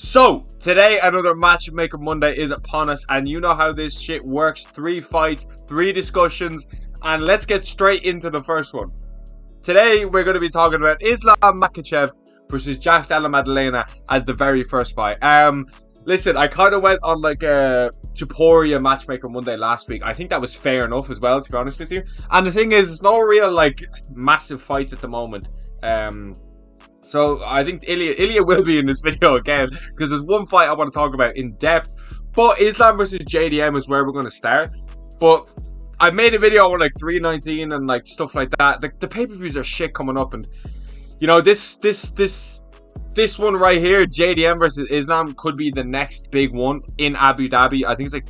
So, today another Matchmaker Monday is upon us, and you know how this shit works. 3 fights, 3 discussions, and let's get straight into the first one. Today we're going to be talking about Islam Makhachev versus Jack Della Maddalena as the very first fight. Listen, I kind of went on like a Tuporia Matchmaker Monday last week. I think that was fair enough as well, to be honest with you. And the thing is, it's no real like massive fights at the moment. So I think Ilya will be in this video again, because there's one fight I want to talk about in depth. But Islam versus JDM is where we're going to start. But I made a video on like 319 and like stuff like that. The pay-per-views are shit coming up, and you know this one right here, JDM versus Islam, could be the next big one in Abu Dhabi. I think it's like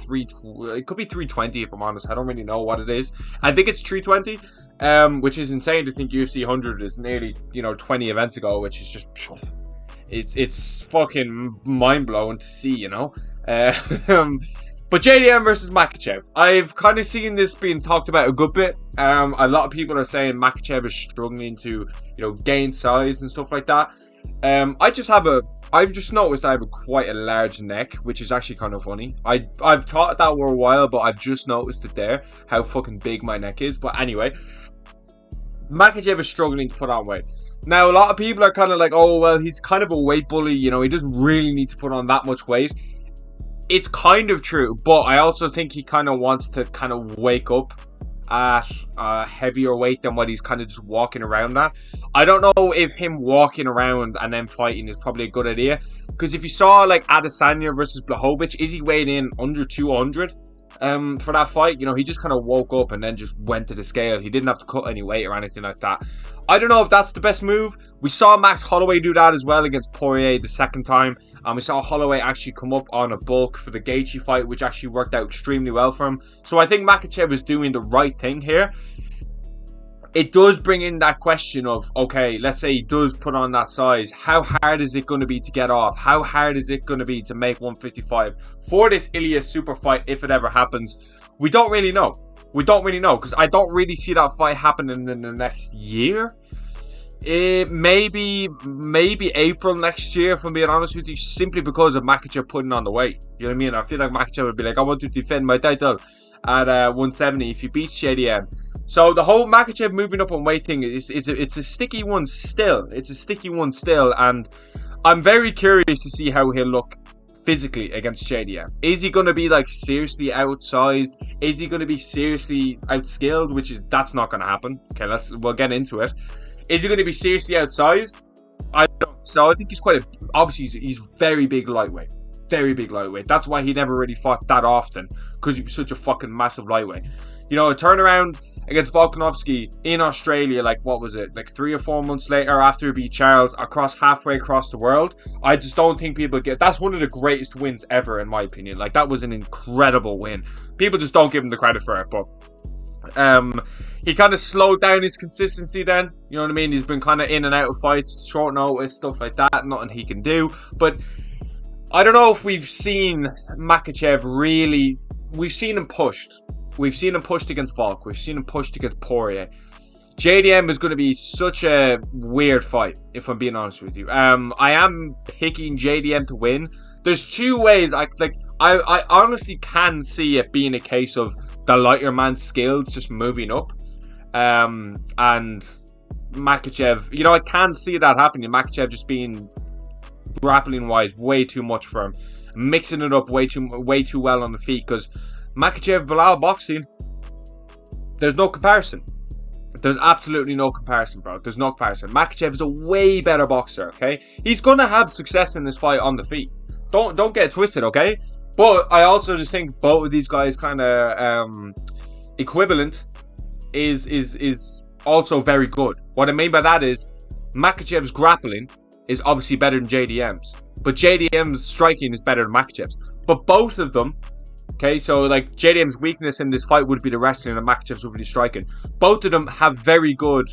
it could be 320 if I'm honest. I don't really know what it is. I think it's 320. Which is insane to think UFC 100 is nearly, 20 events ago, which is just, it's fucking mind-blowing to see, But JDM versus Makhachev, I've kind of seen this being talked about a good bit. A lot of people are saying Makhachev is struggling to, gain size and stuff like that. I've just noticed I have quite a large neck, which is actually kind of funny. I've thought that for a while, but I've just noticed it there, how fucking big my neck is. But anyway, Makhachev is struggling to put on weight. Now, a lot of people are kind of like, oh, well, he's kind of a weight bully, he doesn't really need to put on that much weight. It's kind of true, but I also think he kind of wants to kind of wake up at a heavier weight than what he's kind of just walking around at. I don't know if him walking around and then fighting is probably a good idea, because if you saw like Adesanya versus Blachowicz, Izzy weighed in under 200 for that fight. He just kind of woke up and then just went to the scale. He didn't have to cut any weight or anything like that. I don't know if that's the best move. We saw Max Holloway do that as well against Poirier the second time. And we saw Holloway actually come up on a bulk for the Gaethje fight, which actually worked out extremely well for him. So I think Makhachev is doing the right thing here. It does bring in that question of, okay, let's say he does put on that size. How hard is it going to be to get off? How hard is it going to be to make 155 for this Ilya super fight if it ever happens? We don't really know. We don't really know, because I don't really see that fight happening in the next year. Maybe April next year, if I'm being honest with you, simply because of Makhachev putting on the weight. You know what I mean? I feel like Makhachev would be like, I want to defend my title at 170 if he beats JDM. So the whole Makhachev moving up on weight thing it's a sticky one still. It's a sticky one still, and I'm very curious to see how he'll look physically against JDM. Is he going to be like seriously outsized? Is he going to be seriously outskilled? That's not going to happen. Okay, we'll get into it. Is he going to be seriously outsized? I don't. So I think he's obviously he's very big lightweight. Very big lightweight. That's why he never really fought that often, because he was such a fucking massive lightweight. A turnaround against Volkanovski in Australia, like what was it, like 3 or 4 months later after he beat Charles, halfway across the world. I just don't think people that's one of the greatest wins ever, in my opinion. Like, that was an incredible win. People just don't give him the credit for it, but he kind of slowed down his consistency then. You know what I mean? He's been kind of in and out of fights, short notice, stuff like that. Nothing he can do. But I don't know if we've seen Makhachev really. We've seen him pushed. We've seen him pushed against Volk. We've seen him pushed against Poirier. JDM is going to be such a weird fight, if I'm being honest with you. I am picking JDM to win. There's 2 ways. I honestly can see it being a case of the lighter man's skills just moving up. And Makhachev, I can't see that happening. Makhachev just being grappling-wise way too much for him. Mixing it up way too well on the feet, because Makhachev Bilal boxing, there's no comparison. There's absolutely no comparison, bro. There's no comparison. Makhachev is a way better boxer, okay? He's going to have success in this fight on the feet. Don't get it twisted, okay? But I also just think both of these guys kind of equivalent is also very good. What I mean by that is Makhachev's grappling is obviously better than JDM's. But JDM's striking is better than Makhachev's. But both of them, okay, so like JDM's weakness in this fight would be the wrestling and Makhachev's would be the striking. Both of them have very good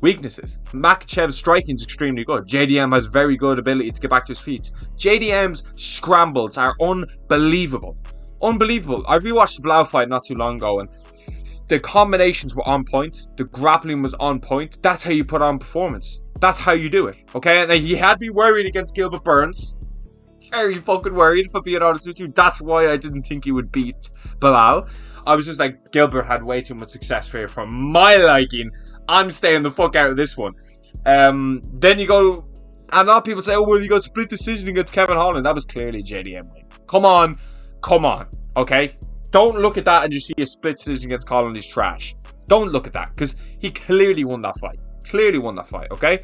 weaknesses. Makhachev's striking is extremely good. JDM has very good ability to get back to his feet. JDM's scrambles are unbelievable. Unbelievable. I rewatched the Blau fight not too long ago, and the combinations were on point. The grappling was on point. That's how you put on performance. That's how you do it. Okay, and he had me worried against Gilbert Burns. very fucking worried, if I'm being honest with you. That's why I didn't think he would beat Bilal. I was just like, Gilbert had way too much success here for my liking. I'm staying the fuck out of this one. Then you go, and a lot of people say, oh, well, you got split decision against Kevin Holland. That was clearly JDM win. Come on, okay? Don't look at that and just see a split decision against Holland is trash. Don't look at that, because he clearly won that fight. Okay?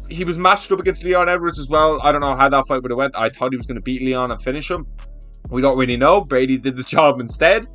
He was matched up against Leon Edwards as well. I don't know how that fight would have went. I thought he was going to beat Leon and finish him. We don't really know. Brady did the job instead.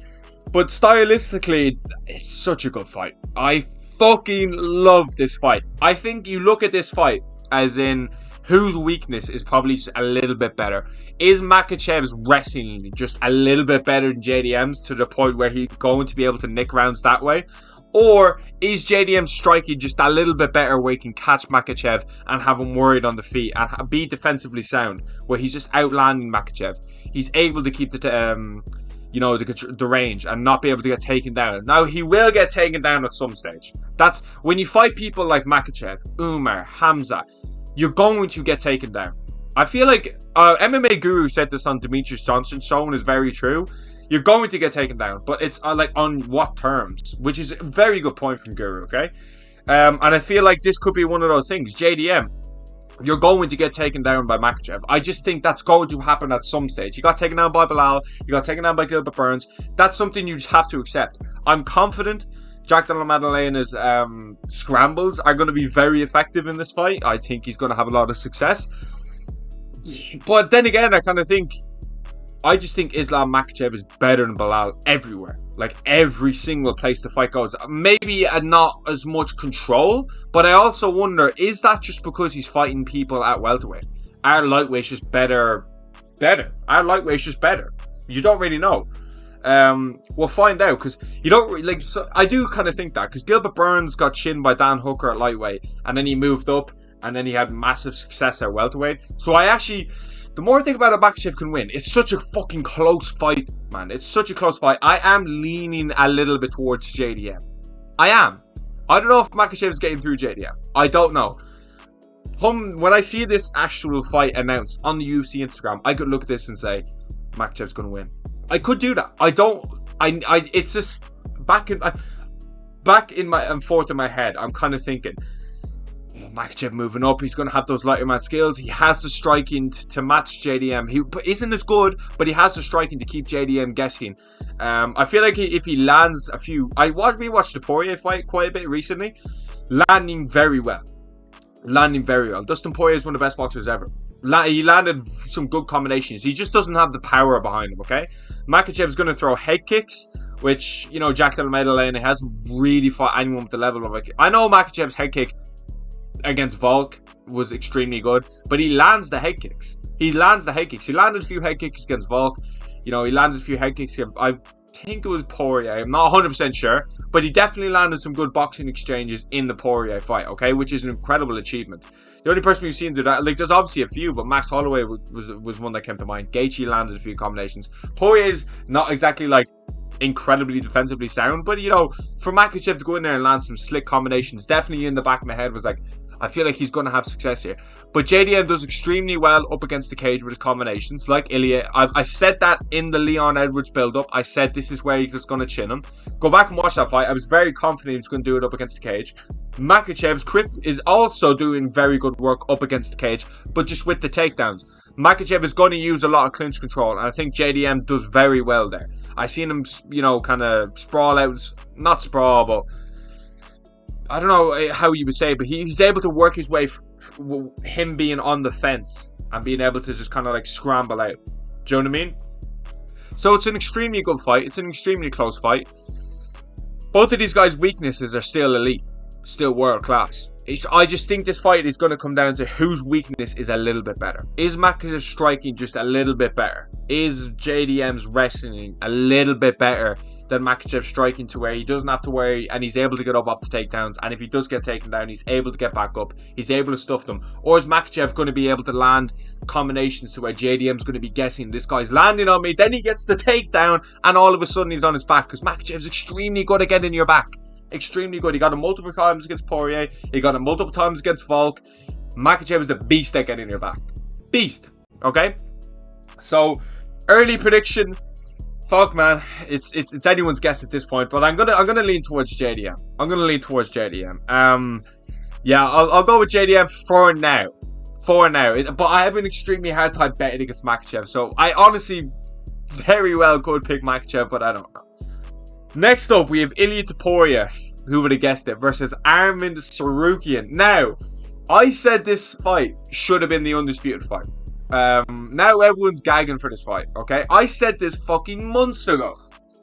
But stylistically, it's such a good fight. I fucking love this fight. I think you look at this fight as in whose weakness is probably just a little bit better. Is Makhachev's wrestling just a little bit better than JDM's to the point where he's going to be able to nick rounds that way? Or is JDM striking just a little bit better where he can catch Makhachev and have him worried on the feet and be defensively sound, where he's just outlanding Makhachev? He's able to keep the range and not be able to get taken down. Now, he will get taken down at some stage. That's when you fight people like Makhachev, Umar, Hamza, you're going to get taken down. I feel like MMA Guru said this on Demetrius Johnson's show and is very true. You're going to get taken down, but it's like on what terms? Which is a very good point from Guru, okay? And I feel like this could be one of those things. JDM, you're going to get taken down by Makhachev. I just think that's going to happen at some stage. You got taken down by Bilal. You got taken down by Gilbert Burns. That's something you just have to accept. I'm confident Jack Della Madalena's scrambles are going to be very effective in this fight. I think he's going to have a lot of success. But then again, I just think Islam Makhachev is better than Bilal everywhere. Like every single place the fight goes. Maybe not as much control, but I also wonder, is that just because he's fighting people at welterweight? Our lightweight's just better. Our lightweight's just better. You don't really know. We'll find out, because you don't really, like. So I do kind of think that, because Gilbert Burns got chinned by Dan Hooker at lightweight, and then he moved up, and then he had massive success at welterweight. So the more I think about it, Makhachev can win. It's such a fucking close fight, man. It's such a close fight. I am leaning a little bit towards JDM. I am. I don't know if Makhachev is getting through JDM. I don't know. When I see this actual fight announced on the UFC Instagram, I could look at this and say, Makhachev's going to win. I could do that. It's just back in my and forth in my head. I'm kind of thinking, Makhachev moving up, he's going to have those lighter man skills. He has the striking to match JDM. He isn't as good, but he has the striking to keep JDM guessing. I feel like if he lands a few... I rewatched the Poirier fight quite a bit recently. Landing very well. Dustin Poirier is one of the best boxers ever. He landed some good combinations. He just doesn't have the power behind him, okay? Makhachev is going to throw head kicks, which, Jack Della Maddalena hasn't really fought anyone with the level of... I know Makhachev's head kick against Volk was extremely good, but he lands the head kicks. He landed a few head kicks against Volk. He landed a few head kicks. I think it was Poirier. I'm not 100% sure, but he definitely landed some good boxing exchanges in the Poirier fight, okay, which is an incredible achievement. The only person we've seen do that, there's obviously a few, but Max Holloway was one that came to mind. Gaethje landed a few combinations. Poirier's not exactly incredibly defensively sound, but for Makhachev to go in there and land some slick combinations, definitely in the back of my head was I feel like he's going to have success here. But JDM does extremely well up against the cage with his combinations, like Ilya. I said that in the Leon Edwards build-up. I said this is where he's going to chin him. Go back and watch that fight. I was very confident he was going to do it up against the cage. Makhachev's grip is also doing very good work up against the cage, but just with the takedowns. Makhachev is going to use a lot of clinch control, and I think JDM does very well there. I seen him, kind of sprawl out. Not sprawl, but... I don't know how you would say, but he's able to work his way, him being on the fence and being able to just kind of scramble out. Do you know what I mean? So it's an extremely good fight. It's an extremely close fight. Both of these guys' weaknesses are still elite, still world class. I just think this fight is going to come down to whose weakness is a little bit better. Is Makhachev's striking just a little bit better? Is JDM's wrestling a little bit better than Makhachev striking, to where he doesn't have to worry and he's able to get up off the takedowns, and if he does get taken down, he's able to get back up, he's able to stuff them? Or is Makhachev going to be able to land combinations to where JDM's going to be guessing, this guy's landing on me, then he gets the takedown and all of a sudden he's on his back? Because Makhachev's extremely good at getting your back. Extremely good. He got him multiple times against Poirier, he got him multiple times against Volk. Makhachev is a beast at getting your back. beast. Okay, so early prediction. Fuck, man, it's anyone's guess at this point, but I'm gonna lean towards JDM. Yeah, I'll go with JDM for now. But I have an extremely hard time betting against Makhachev, so I honestly very well could pick Makhachev, but I don't know. Next up, we have Ilia Topuria, who would have guessed it, versus Arman Tsarukyan. Now, I said this fight should have been the undisputed fight. Now everyone's gagging for this fight, okay? I said this fucking months ago,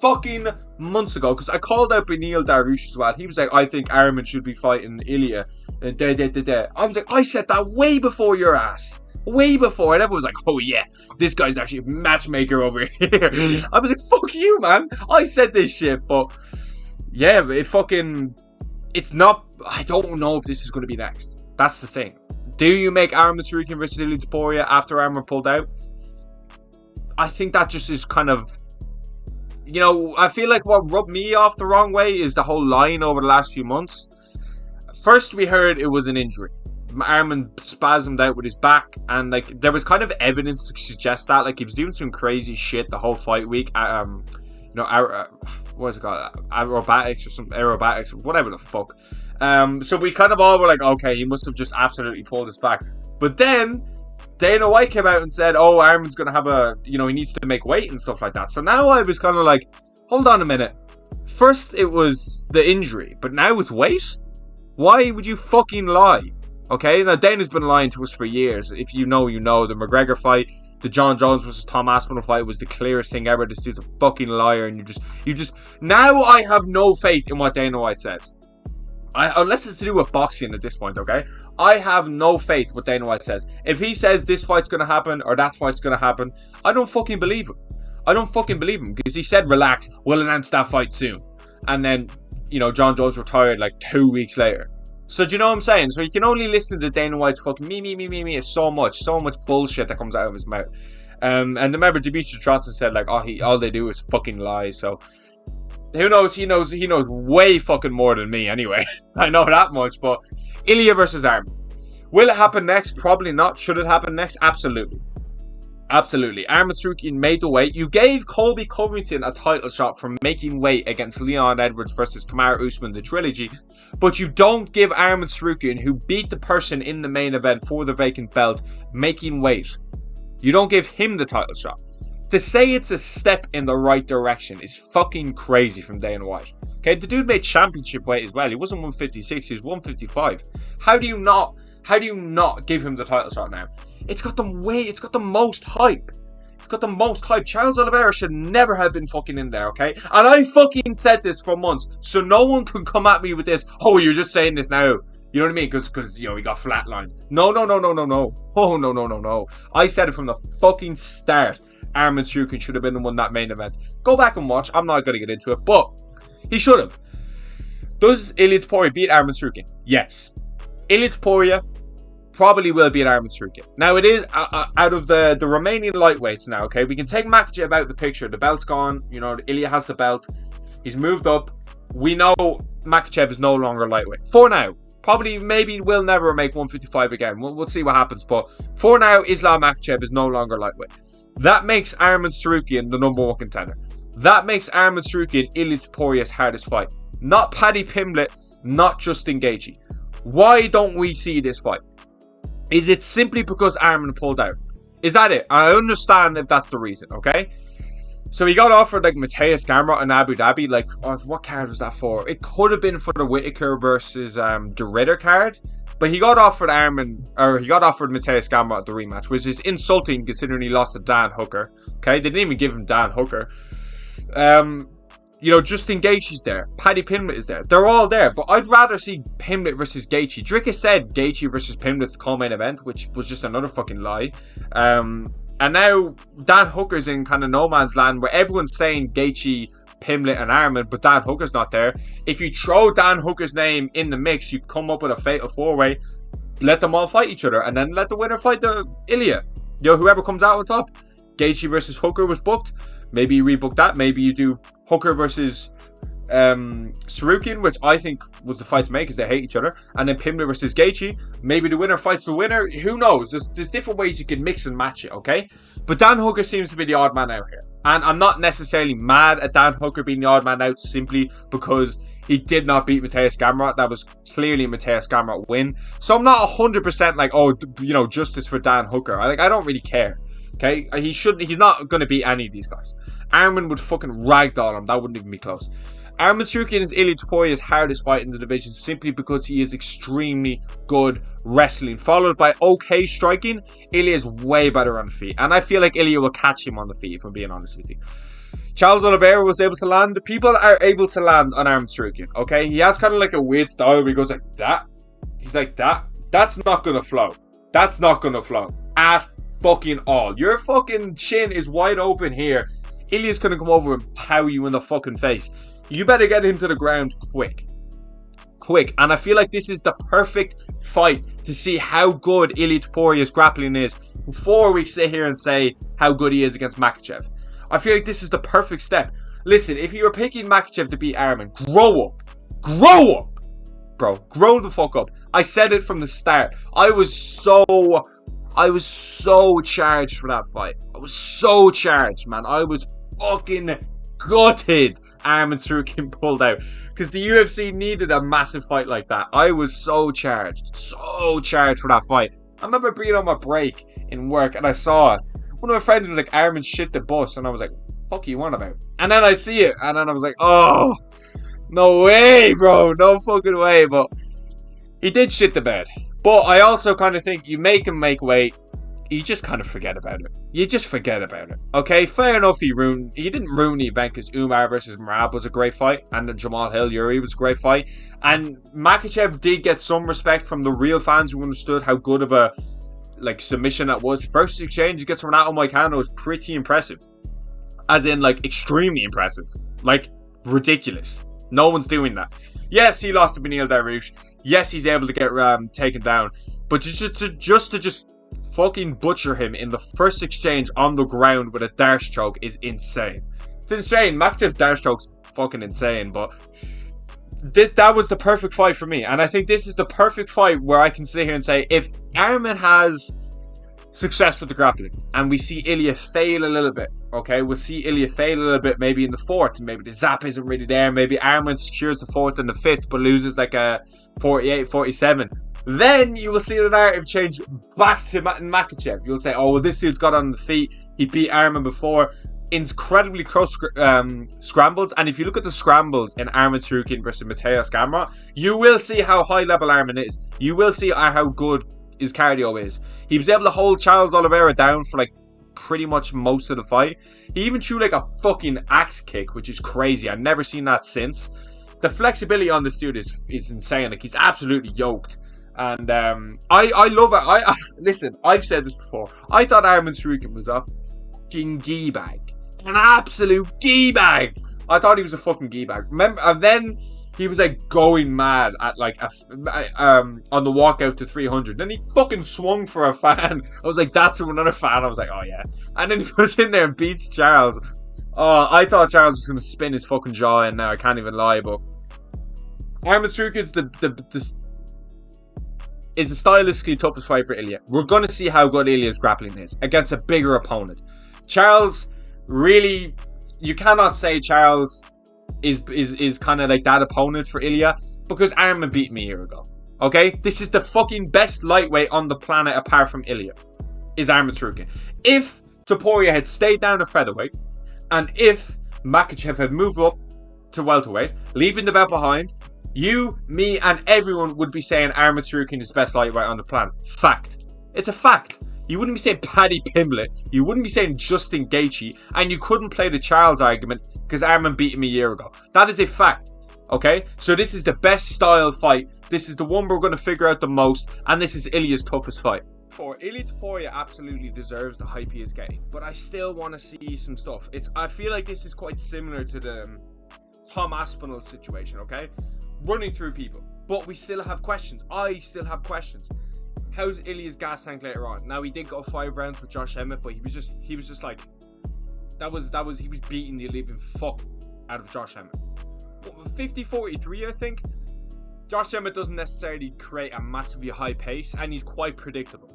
because I called out Beneil Dariush as well. He was like, I think Arman should be fighting Ilia. I was like, I said that way before your ass. Way before, and everyone was like, oh yeah, this guy's actually a matchmaker over here. I was like, fuck you, man. I said this shit, but yeah, it's not, I don't know if this is going to be next. That's the thing. Do you make Arman Tsarukyan versus Ilia Topuria after Arman pulled out? I think that just is kind of, you know, I feel like what rubbed me off the wrong way is the whole line over the last few months. First, we heard it was an injury. Arman spasmed out with his back, and like there was kind of evidence to suggest that, like he was doing some crazy shit the whole fight week. You know, what is it called? Aerobatics, or whatever the fuck. So we kind of all were like, okay, he must have just absolutely pulled his back. But then Dana White came out and said, oh, Arman's gonna have a, you know, he needs to make weight and stuff like that. So now I was kind of like, hold on a minute. First it was the injury, but now it's weight? Why would you fucking lie? Okay, now Dana's been lying to us for years. If you know, you know. The McGregor fight, the John Jones versus Tom Aspinall fight was the clearest thing ever. This dude's a fucking liar, and you just. Now I have no faith in what Dana White says. Unless it's to do with boxing at this point, okay? I have no faith what Dana White says. If he says this fight's gonna happen or that fight's gonna happen, I don't fucking believe him. Because he said, relax, we'll announce that fight soon. And then, you know, John Jones retired like 2 weeks later. So do you know what I'm saying? So you can only listen to Dana White's fucking me. It's so much bullshit that comes out of his mouth. And remember, Demetrius Johnson said like, all they do is fucking lie. So who knows? He knows way fucking more than me anyway. I know that much. But Ilia versus Arman. Will it happen next? Probably not. Should it happen next? Absolutely. Arman Tsarukyan made the weight. You gave Colby Covington a title shot for making weight against Leon Edwards versus Kamaru Usman, the trilogy. But you don't give Arman Tsarukyan, who beat the person in the main event for the vacant belt, making weight. You don't give him the title shot. To say it's a step in the right direction is fucking crazy from Dana White. Okay, the dude made championship weight as well. He wasn't 156, he was 155. How do you not give him the title shot now? It's got the most hype. Charles Oliveira should never have been fucking in there, okay? And I fucking said this for months, so no one can come at me with this, oh, you're just saying this now. You know what I mean? Because you know, he got flatlined. No. Oh, no. I said it from the fucking start. Arman Tsarukyan should have been the one that main event. Go back and watch. I'm not going to get into it, but he should have. Does Ilia Topuria beat Arman Tsarukyan? Yes. Ilia Topuria probably will beat Arman Tsarukyan. Now, it is out of the remaining lightweights now, okay? We can take Makhachev out of the picture. The belt's gone. You know, Ilia has the belt. He's moved up. We know Makhachev is no longer lightweight. For now. Probably, maybe will never make 155 again. We'll see what happens. But for now, Islam Makhachev is no longer lightweight. That makes Arman Tsarukyan the number one contender. That makes Arman Tsarukyan Ilia Topuria's hardest fight. Not Paddy Pimblett, not Justin Gaethje. Why don't we see this fight? Is it simply because Arman pulled out? Is that it? I understand if that's the reason, okay? So he got offered like Mateus Gamrot in Abu Dhabi. Like, oh, what card was that for? It could have been for the Whittaker versus De Ridder card. But he got offered Mateus Gamrot at the rematch, which is insulting considering he lost to Dan Hooker. Okay, they didn't even give him Dan Hooker. You know, Justin Gaethje's there. Paddy Pimblett is there. They're all there. But I'd rather see Pimblett versus Gaethje. Dricka said Gaethje versus Pimblett co-main event, which was just another fucking lie. And now Dan Hooker's in kind of no man's land where everyone's saying Gaethje, Pimblett and Arman, but Dan Hooker's not there. If you throw Dan Hooker's name in the mix, you come up with a fatal four-way. Let them all fight each other, and then let the winner fight the Ilia. You know, whoever comes out on top. Gaethje versus Hooker was booked. Maybe you rebook that. Maybe you do Hooker versus Sarukian, which I think was the fight to make because they hate each other, and then Pimblett versus Gaethje. Maybe the winner fights the winner. Who knows? There's different ways you can mix and match it, okay? But Dan Hooker seems to be the odd man out here. And I'm not necessarily mad at Dan Hooker being the odd man out simply because he did not beat Mateus Gamrot. That was clearly a Mateus Gamrot win. So I'm not 100% like, oh, you know, justice for Dan Hooker. I don't really care. Okay? He's not going to beat any of these guys. Arman would fucking ragdoll him. That wouldn't even be close. Arman Tsarukyan is Ilia Toporia's hardest fight in the division simply because he is extremely good wrestling. Followed by okay striking, Ilia is way better on the feet. And I feel like Ilia will catch him on the feet, if I'm being honest with you. Charles Oliveira was able to land. The people are able to land on Arman Tsarukyan, okay? He has kind of like a weird style where he goes like that. He's like that. That's not going to flow. That's not going to flow at fucking all. Your fucking chin is wide open here. Ilia's going to come over and pow you in the fucking face. You better get into the ground quick. Quick. And I feel like this is the perfect fight to see how good Ilia Toporia's grappling is before we sit here and say how good he is against Makhachev. I feel like this is the perfect step. Listen, if you were picking Makhachev to beat Arman, grow up. Grow up. Bro, grow the fuck up. I said it from the start. I was so charged for that fight. I was so charged, man. I was fucking gutted Arman Tsarukyan pulled out because the UFC needed a massive fight like that. I was so charged for that fight. I remember being on my break in work and I saw one of my friends was like, Arman shit the bus, and I was like, fuck you want about? And then I see it and then I was like, oh, no way, bro, no fucking way. But he did shit the bed. But I also kind of think you make him make weight, you just kind of forget about it. You just forget about it. Okay, fair enough, he didn't ruin the event because Umar versus Merab was a great fight, and the Jamal Hill Yuri was a great fight. And Makhachev did get some respect from the real fans who understood how good of a submission that was. First exchange he gets from Renato Moicano was pretty impressive. As in, like, extremely impressive. Like, ridiculous. No one's doing that. Yes, he lost to Beneil Dariush. Yes, he's able to get taken down. But just to fucking butcher him in the first exchange on the ground with a Darce choke is insane. It's insane. Makhachev's Darce choke's fucking insane, but that was the perfect fight for me. And I think this is the perfect fight where I can sit here and say, if Arman has success with the grappling and we see Ilia fail a little bit, okay, we'll see Ilia fail a little bit maybe in the fourth, and maybe the zap isn't really there, maybe Arman secures the fourth and the fifth but loses like a 48-47, then you will see the narrative change back to Makhachev. You'll say, oh, well, this dude's got on the feet, he beat Arman before. Incredibly close scrambles, and if you look at the scrambles in Arman Tsarukyan versus Mateus Gamrot, you will see how high level Arman is. You will see how good his cardio is. He was able to hold Charles Oliveira down for like pretty much most of the fight. He even threw like a fucking axe kick, which is crazy. I've never seen that since. The flexibility on this dude is insane. Like, he's absolutely yoked. And I love it. Listen, I've said this before. I thought Arman Tsarukyan was a fucking gee bag. An absolute gee bag. I thought he was a fucking gee bag. Remember, and then he was like going mad at like on the walkout to 300. Then he fucking swung for a fan. I was like, that's another fan. I was like, oh yeah. And then he was in there and beats Charles. Oh, I thought Charles was gonna spin his fucking jaw in there. I can't even lie, but Arman Tsarukyan's is the stylistically toughest fight for Ilia. We're gonna see how good Ilia's grappling is against a bigger opponent. Charles, really, you cannot say Charles is kind of like that opponent for Ilia because Arman beat me a year ago. Okay, this is the fucking best lightweight on the planet apart from Ilia, is Arman Tsarukyan. If Topuria had stayed down to featherweight, and if Makhachev had moved up to welterweight, leaving the belt behind, you, me, and everyone would be saying Arman Tsarukyan is the best lightweight on the planet. Fact. It's a fact. You wouldn't be saying Paddy Pimblett. You wouldn't be saying Justin Gaethje. And you couldn't play the Charles argument because Arman beat him a year ago. That is a fact. Okay? So this is the best style fight. This is the one we're going to figure out the most. And this is Ilia's toughest fight. Ilia Topuria absolutely deserves the hype he is getting. But I still want to see some stuff. I feel like this is quite similar to the Tom Aspinall situation, okay? Running through people. But we still have questions. I still have questions. How's Ilia's gas tank later on? Now, he did go 5 rounds with Josh Emmett, but he was just like, he was beating the living fuck out of Josh Emmett. 50-43, I think. Josh Emmett doesn't necessarily create a massively high pace, and he's quite predictable.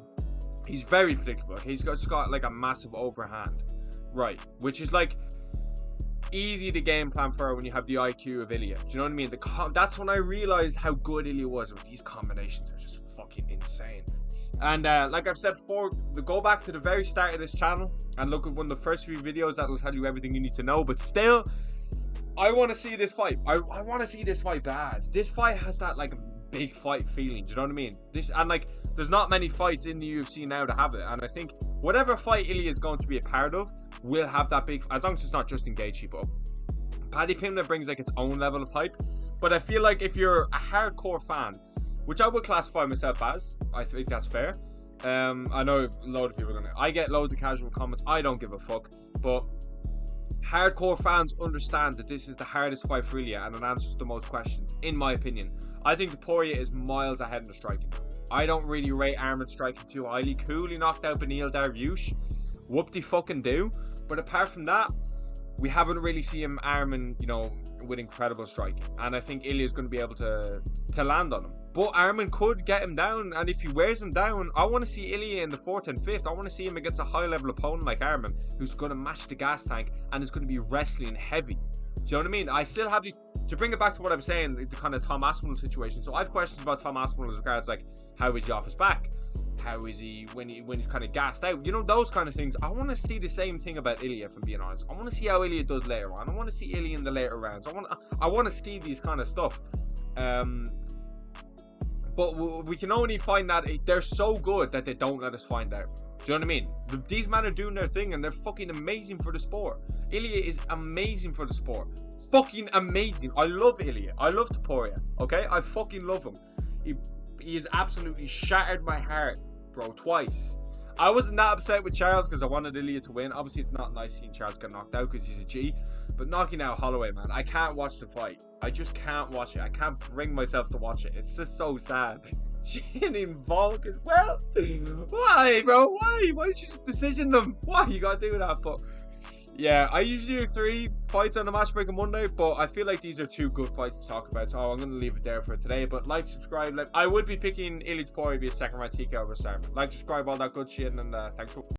He's very predictable. He's got like a massive overhand, right? Which is like easy to game plan for when you have the IQ of Ilya. Do you know what I mean? That's when I realized how good Ilya was with these combinations. Are just fucking insane. And like I've said before, go back to the very start of this channel and look at one of the first few videos that will tell you everything you need to know. But still, I want to see this fight. I want to see this fight bad. This fight has that like big fight feeling. Do you know what I mean? And like, there's not many fights in the UFC now to have it. And I think whatever fight Ilya is going to be a part of will have that big, as long as it's not Justin Gaethje. But Paddy Pimblett brings like its own level of hype. But I feel like if you're a hardcore fan, which I would classify myself as, I think that's fair. I know a load of people are gonna. I get loads of casual comments. I don't give a fuck. But hardcore fans understand that this is the hardest fight for Ilya, and it answers the most questions, in my opinion. I think the Poirier is miles ahead in the striking. I don't really rate Arman striking too highly. Coolly knocked out Beneil Dariush. Whoop-de-fucking-do. But apart from that, we haven't really seen Arman, you know, with incredible striking. And I think Ilya is going to be able to land on him. But Arman could get him down, and if he wears him down, I want to see Ilya in the 4th and 5th. I want to see him against a high-level opponent like Arman, who's going to match the gas tank and is going to be wrestling heavy. Do you know what I mean? I still have these... To bring it back to what I'm saying, the kind of Tom Aspinall situation. So I have questions about Tom Aspinall as regards, like, how is he off his back? How is he when he's kind of gassed out? You know, those kind of things. I want to see the same thing about Ilya, if I'm being honest. I want to see how Ilya does later on. I want to see Ilya in the later rounds. I want to see these kind of stuff. But we can only find that they're so good that they don't let us find out. Do you know what I mean? These men are doing their thing and they're fucking amazing for the sport. Ilya is amazing for the sport. Fucking amazing. I love Ilya. I love Poirier. Okay? I fucking love him. He has absolutely shattered my heart, bro, twice. I wasn't that upset with Charles because I wanted Ilya to win. Obviously, it's not nice seeing Charles get knocked out because he's a G. But knocking out Holloway, man, I can't watch the fight. I just can't watch it. I can't bring myself to watch it. It's just so sad. Chin Volk as well. Why, bro? Why? Why did you just decision them? Why you gotta do that? But yeah, I usually do 3 fights on a Matchmaker Monday, but I feel like these are 2 good fights to talk about, so I'm going to leave it there for today. But like, subscribe. I would be picking Ilya Poirier to be a 2nd round TKO over Sarman. Like, subscribe, all that good shit, and thanks for